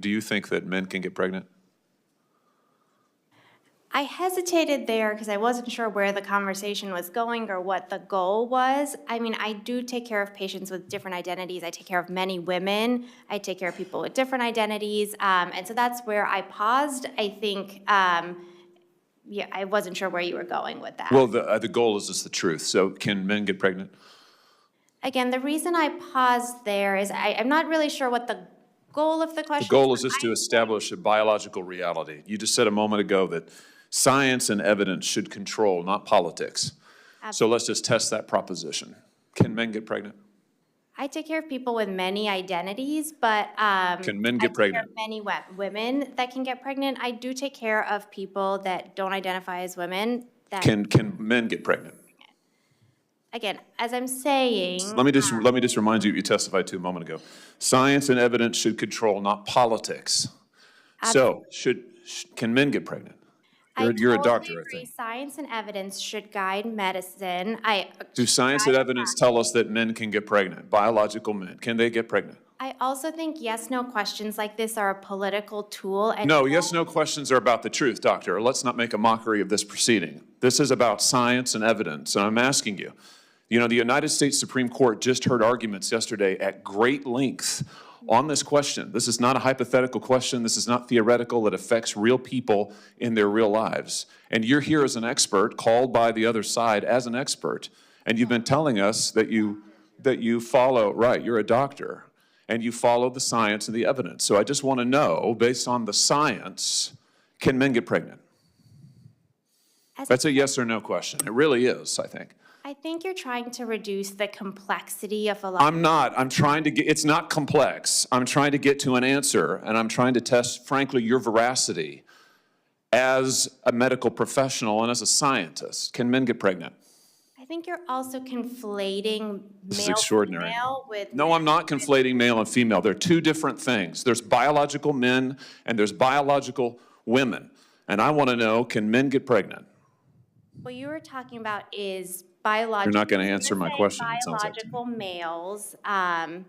do you think that men can get pregnant? I hesitated there because I wasn't sure where the conversation was going or what the goal was. I mean, I do take care of patients with different identities. I take care of many women. I take care of people with different identities. And so that's where I paused. I think, yeah, I wasn't sure where you were going with that. Well, the goal is just the truth. So can men get pregnant? Again, the reason I paused there is I'm not really sure what the goal of the question The goal is just to establish a biological reality. You just said a moment ago that science and evidence should control, not politics. So let's just test that proposition. Can men get pregnant? I take care of people with many identities, but Can men get I take care pregnant? of many women that can get pregnant. I do take care of people that don't identify as women. That Can men get pregnant? again, as I'm saying, Let me just remind you what you testified to a moment ago. Science and evidence should control, not politics. So can men get pregnant? You're a doctor, I agree. think. Science and evidence should guide medicine. Do science and evidence tell us that men can get pregnant? Biological men, can they get pregnant? I also think yes/no questions like this are a political tool. And No, yes/no questions are about the truth, doctor. Let's not make a mockery of this proceeding. This is about science and evidence, and I'm asking you. You know, the United States Supreme Court just heard arguments yesterday at great length on this question. This is not a hypothetical question. This is not theoretical. It affects real people in their real lives. And you're here as an expert, called by the other side as an expert, and you've been telling us that you follow, right, you're a doctor, and you follow the science and the evidence. So I just want to know, based on the science, can men get pregnant? That's a yes or no question. It really is, I think. I think you're trying to reduce the complexity of a lot. I'm not. I'm trying to get, it's not complex. I'm trying to get to an answer, and I'm trying to test, frankly, your veracity as a medical professional and as a scientist. Can men get pregnant? I think you're also conflating This is male extraordinary. female with No, I'm not conflating male and female. They're two different things. There's biological men and there's biological women. And I want to know, can men get pregnant? what you were talking about is biological. You're not going to answer my question, it sounds like to me. Biological males.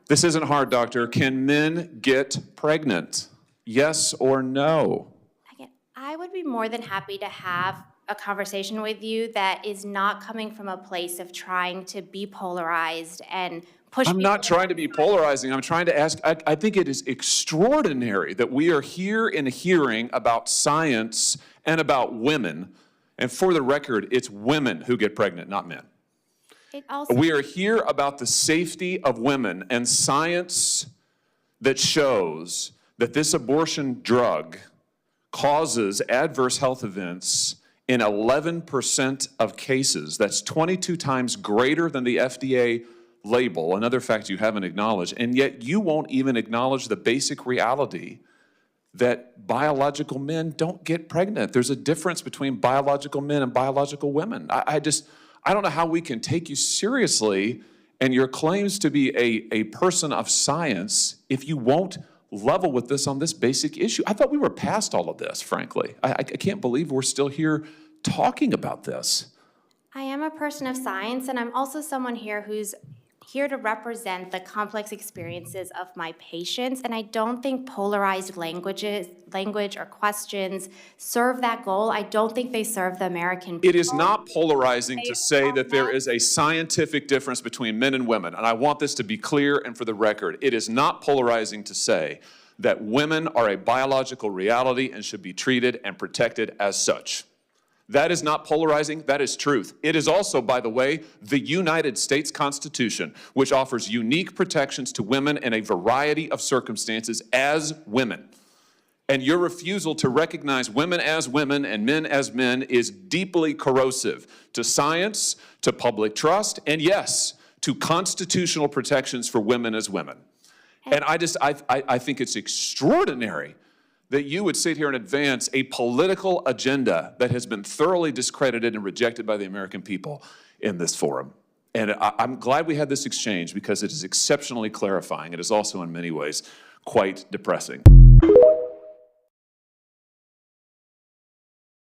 This isn't hard, doctor. Can men get pregnant? Yes or no? Again, I would be more than happy to have a conversation with you that is not coming from a place of trying to be polarized and push. I'm not trying to be polarizing. I'm trying to ask, I think it is extraordinary that we are here in a hearing about science and about women. And for the record, it's women who get pregnant, not men. We are here about the safety of women and science that shows that this abortion drug causes adverse health events in 11% of cases. That's 22 times greater than the FDA label, another fact you haven't acknowledged, and yet you won't even acknowledge the basic reality that biological men don't get pregnant. There's a difference between biological men and biological women. I don't know how we can take you seriously and your claims to be a person of science if you won't level with this on this basic issue. I thought we were past all of this, frankly. I can't believe we're still here talking about this. I am a person of science, and I'm also someone here who's here to represent the complex experiences of my patients, and I don't think polarized language or questions serve that goal. I don't think they serve the American people. It is not polarizing to say that there is a scientific difference between men and women, and I want this to be clear and for the record. It is not polarizing to say that women are a biological reality and should be treated and protected as such. That is not polarizing, that is truth. It is also, by the way, the United States Constitution, which offers unique protections to women in a variety of circumstances as women. And your refusal to recognize women as women and men as men is deeply corrosive to science, to public trust, and yes, to constitutional protections for women as women. And I think it's extraordinary that you would sit here and advance a political agenda that has been thoroughly discredited and rejected by the American people in this forum. And I'm glad we had this exchange because it is exceptionally clarifying. It is also in many ways quite depressing.